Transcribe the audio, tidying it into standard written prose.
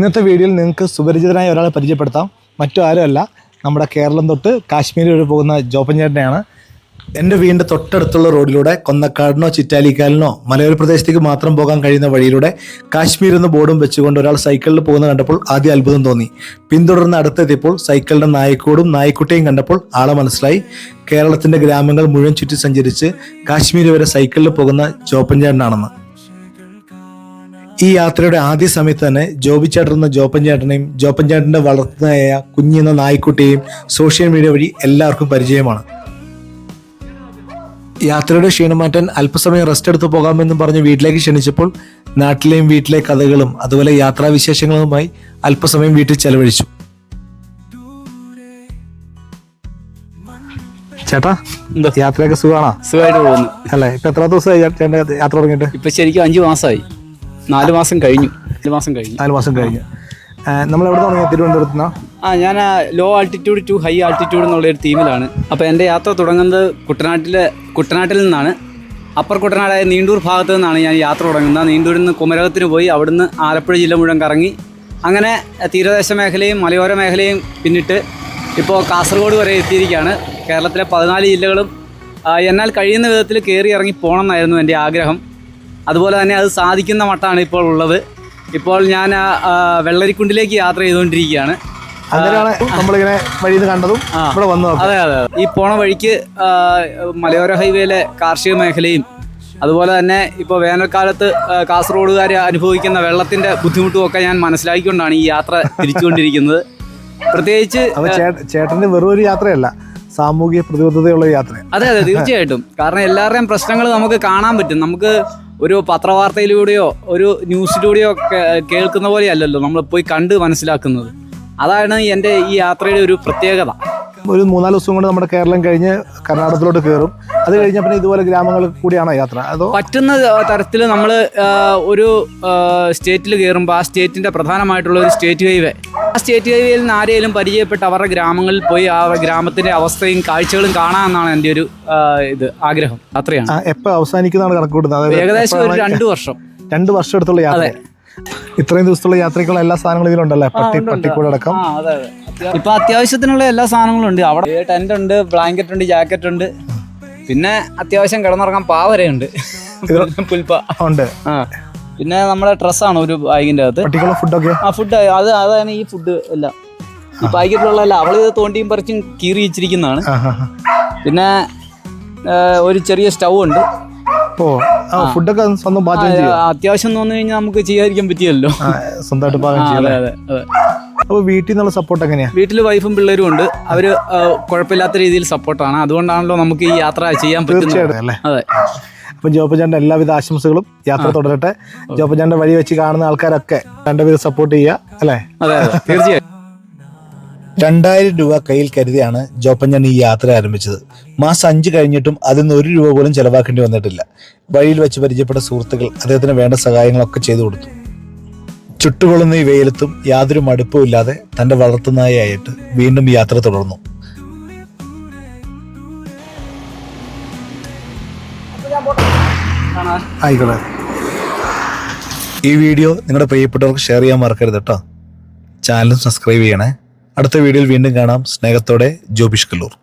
ഇന്നത്തെ വീഡിയോയിൽ നിങ്ങൾക്ക് സുപരിചിതനായ ഒരാളെ പരിചയപ്പെടുത്താം. മറ്റു ആരുമല്ല, നമ്മുടെ കേരളം തൊട്ട് കാശ്മീർ വരെ പോകുന്ന ജോപ്പൻ ചേട്ടനെയാണ്. എൻ്റെ വീടിൻ്റെ തൊട്ടടുത്തുള്ള റോഡിലൂടെ കൊന്നക്കാടിനോ ചിറ്റാലിക്കാലിനോ മലയോര പ്രദേശത്തേക്ക് മാത്രം പോകാൻ കഴിയുന്ന വഴിയിലൂടെ കാശ്മീർ എന്ന ബോർഡും വെച്ചുകൊണ്ട് ഒരാൾ സൈക്കിളിൽ പോകുന്ന കണ്ടപ്പോൾ ആദ്യം അത്ഭുതം തോന്നി. പിന്തുടർന്ന് അടുത്തെത്തിയപ്പോൾ സൈക്കിളിൻ്റെ നായ്ക്കൂടും നായ്ക്കുട്ടിയും കണ്ടപ്പോൾ ആളെ മനസ്സിലായി. കേരളത്തിൻ്റെ ഗ്രാമങ്ങൾ മുഴുവൻ ചുറ്റി സഞ്ചരിച്ച് കാശ്മീർ വരെ സൈക്കിളിൽ പോകുന്ന ജോപ്പൻ ചേട്ടനാണെന്ന്. ഈ യാത്രയുടെ ആദ്യ സമയത്ത് തന്നെ ജോബി ചേട്ടൻ എന്ന ജോപ്പൻ ചേട്ടനെയും ജോപ്പൻ ചേട്ടൻ്റെ വളർത്തുന്നതായ കുഞ്ഞെന്ന നായ്ക്കുട്ടിയെയും സോഷ്യൽ മീഡിയ വഴി എല്ലാവർക്കും പരിചയമാണ്. യാത്രയുടെ ക്ഷീണം മാറ്റാൻ അല്പസമയം റെസ്റ്റ് എടുത്ത് പോകാമെന്നും പറഞ്ഞ് വീട്ടിലേക്ക് ക്ഷണിച്ചപ്പോൾ നാട്ടിലെയും വീട്ടിലെ കഥകളും അതുപോലെ യാത്രാവിശേഷങ്ങളുമായി അല്പസമയം വീട്ടിൽ ചെലവഴിച്ചു. ചേട്ടാ, യാത്രയൊക്കെ സുഖമാണോ? സുഖമായിട്ട് പോകുന്നു അല്ലേ? ഇപ്പൊ എത്ര ദിവസമായി ചേട്ടൻ്റെ യാത്ര തുടങ്ങിയിട്ട്? ഇപ്പൊ ശരിക്കും 5 മാസമായി. 4 മാസം കഴിഞ്ഞു. 4 മാസം കഴിഞ്ഞു. നമ്മൾ എവിടെ തുടങ്ങിയ? തിരുവനന്തപുരത്തുനിന്നാ? ഞാൻ low altitude to high altitude എന്നുള്ളൊരു ടീമിലാണ്. അപ്പോൾ എൻ്റെ യാത്ര തുടങ്ങുന്നത് കുട്ടനാട്ടിൽ നിന്നാണ്. അപ്പർ കുട്ടനാടായ നീണ്ടൂർ ഭാഗത്തു നിന്നാണ് ഞാൻ യാത്ര തുടങ്ങുന്നത്. നീണ്ടൂരിൽ നിന്ന് കുമരകത്തിന് പോയി അവിടുന്ന് ആലപ്പുഴ ജില്ല മുഴുവൻ കറങ്ങി അങ്ങനെ തീരദേശ മേഖലയും മലയോര മേഖലയും പിന്നിട്ട് ഇപ്പോൾ കാസർഗോഡ് വരെ എത്തിയിരിക്കുകയാണ്. കേരളത്തിലെ 14 ജില്ലകളും എന്നാൽ കഴിയുന്ന വിധത്തിൽ കയറി ഇറങ്ങി പോകണം എന്നായിരുന്നു എൻ്റെ ആഗ്രഹം. അതുപോലെ തന്നെ അത് സാധിക്കുന്ന മട്ടാണ് ഇപ്പോൾ ഉള്ളത്. ഇപ്പോൾ ഞാൻ വെള്ളരിക്കുണ്ടിലേക്ക് യാത്ര ചെയ്തുകൊണ്ടിരിക്കുകയാണ്. അങ്ങനെയാണ് നമ്മളിങ്ങനെ വഴിയിൽ കണ്ടതും ഇവിടെ വന്നു. അതെ, ഈ പോണ വഴിക്ക് മലയോര ഹൈവേയിലെ കാർഷിക മേഖലയും അതുപോലെ തന്നെ ഇപ്പോൾ വേനൽക്കാലത്ത് കാസർഗോഡുകാർ അനുഭവിക്കുന്ന വെള്ളത്തിൻ്റെ ബുദ്ധിമുട്ടും ഒക്കെ ഞാൻ മനസ്സിലാക്കിക്കൊണ്ടാണ് ഈ യാത്ര തിരിച്ചുകൊണ്ടിരിക്കുന്നത്. പ്രത്യേകിച്ച് ചേട്ടൻ്റെ വെറും ഒരു യാത്രയല്ല, സാമൂഹിക പ്രതിബദ്ധതയുള്ള യാത്ര. അതെ, തീർച്ചയായിട്ടും. കാരണം എല്ലാവരുടെയും പ്രശ്നങ്ങൾ നമുക്ക് കാണാൻ പറ്റും. നമുക്ക് ഒരു പത്രവാർത്തയിലൂടെയോ ഒരു ന്യൂസിലൂടെയോ കേൾക്കുന്ന പോലെയല്ലല്ലോ നമ്മൾ പോയി കണ്ട് മനസ്സിലാക്കുന്നത്. അതാണ് എൻ്റെ ഈ യാത്രയുടെ ഒരു പ്രത്യേകത. ഒരു 4 ദിവസം കൊണ്ട് നമ്മുടെ കേരളം കഴിഞ്ഞ് കർണാടകത്തിലോട്ട് കയറും. അത് കഴിഞ്ഞ പിന്നെ ഇതുപോലെ ഗ്രാമങ്ങളിൽ കൂടിയാണോ യാത്ര? അതോ പറ്റുന്ന തരത്തിൽ നമ്മൾ ഒരു സ്റ്റേറ്റിൽ കയറുമ്പോൾ ആ സ്റ്റേറ്റിൻ്റെ പ്രധാനമായിട്ടുള്ള ഒരു സ്റ്റേറ്റ് ഹൈവേ, ആ സ്റ്റേറ്റ് ഹൈവേയിൽ നിന്ന് ആരെങ്കിലും പരിചയപ്പെട്ട് അവരുടെ ഗ്രാമങ്ങളിൽ പോയി ആ ഗ്രാമത്തിൻ്റെ അവസ്ഥയും കാഴ്ചകളും കാണാമെന്നാണ് എൻ്റെ ഒരു ആഗ്രഹം. യാത്രയാണ്. എപ്പോൾ അവസാനിക്കുന്നതാണ് കണക്ക് കൂട്ടുന്നത്? ഏകദേശം ഒരു 2 വർഷം. 2 വർഷം എടുത്തുള്ള യാത്ര. ഇത്രയും ദിവസത്തുള്ള യാത്രയ്ക്കുള്ള എല്ലാ സാധനങ്ങളും ഇതിലുണ്ടല്ലേ? പട്ടിക്കൂട് അടക്കം. ഇപ്പൊ അത്യാവശ്യത്തിനുള്ള എല്ലാ സാധനങ്ങളും ഉണ്ട്. അവിടെ ടെന്റ് ഉണ്ട്, ബ്ലാങ്കറ്റ് ഉണ്ട്, ജാക്കറ്റ് ഉണ്ട്, പിന്നെ അത്യാവശ്യം കിടന്നുറങ്ങാൻ പാവരയുണ്ട്, പുൽപ്പ ഉണ്ട്. പിന്നെ നമ്മുടെ ഡ്രസ്സാണ് ഒരു ബാഗിന്റെ അകത്ത്. ഫുഡൊക്കെ ഫുഡ് അതാണ് ഈ ഫുഡ് എല്ലാം ഈ പാക്കറ്റിലുള്ള എല്ലാം. അവള് തോണ്ടിയും പറിച്ചും കീറി വെച്ചിരിക്കുന്നതാണ്. പിന്നെ ഒരു ചെറിയ സ്റ്റൗ ഉണ്ട്. ഫുഡൊക്കെ സ്വന്തം പാചകം ചെയ്യും. അത്യാവശ്യം തോന്നു കഴിഞ്ഞാൽ നമുക്ക് ചെയ്യാതിരിക്കാൻ പറ്റിയല്ലോ, സ്വന്തമായിട്ട് പാചകം ചെയ്യാം. അപ്പോൾ വീട്ടിൽ നിന്നുള്ള സപ്പോർട്ട് എങ്ങനെയാണ്? വീട്ടിൽ വൈഫും പിള്ളേരും ഉണ്ട്. അവര് കുഴപ്പമില്ലാത്ത രീതിയിൽ സപ്പോർട്ടാണ്. അതുകൊണ്ടാണല്ലോ നമുക്ക് ഈ യാത്ര ചെയ്യാൻ പറ്റുന്നത്. അതെ. അപ്പം ജോപ്പൻ ചേട്ടൻ്റെ എല്ലാവിധ ആശംസകളും. യാത്ര തുടരട്ടെ. ജോപ്പൻ ചേട്ടൻ്റെ വഴി വെച്ച് കാണുന്ന ആൾക്കാരൊക്കെ രണ്ടുപേരും സപ്പോർട്ട് ചെയ്യുക, അല്ലേ? അതെ, തീർച്ചയായും. 2000 രൂപ കയ്യിൽ കരുതിയാണ് ജോപ്പൻ ചേട്ടൻ ഈ യാത്ര ആരംഭിച്ചത്. മാസം 5 കഴിഞ്ഞിട്ടും അതിൽ നിന്ന് 1 രൂപ പോലും ചെലവാക്കേണ്ടി വന്നിട്ടില്ല. വഴിയിൽ വെച്ച് പരിചയപ്പെട്ട സുഹൃത്തുക്കൾ അദ്ദേഹത്തിന് വേണ്ട സഹായങ്ങളൊക്കെ ചെയ്തു കൊടുത്തു. ചുട്ടുകൊള്ളുന്ന ഈ വെയിലത്തും യാതൊരു മടുപ്പും ഇല്ലാതെ തന്റെ വളർത്തുനായായിട്ട് വീണ്ടും യാത്ര തുടർന്നു. ആയിക്കോട്ടെ. ഈ വീഡിയോ നിങ്ങളുടെ പ്രിയപ്പെട്ടവർക്ക് ഷെയർ ചെയ്യാൻ മറക്കരുത് കേട്ടോ. ചാനൽ സബ്സ്ക്രൈബ് ചെയ്യണേ. അടുത്ത വീഡിയോയിൽ വീണ്ടും കാണാം. സ്നേഹത്തോടെ, ജോബിഷ് കല്ലൂർ.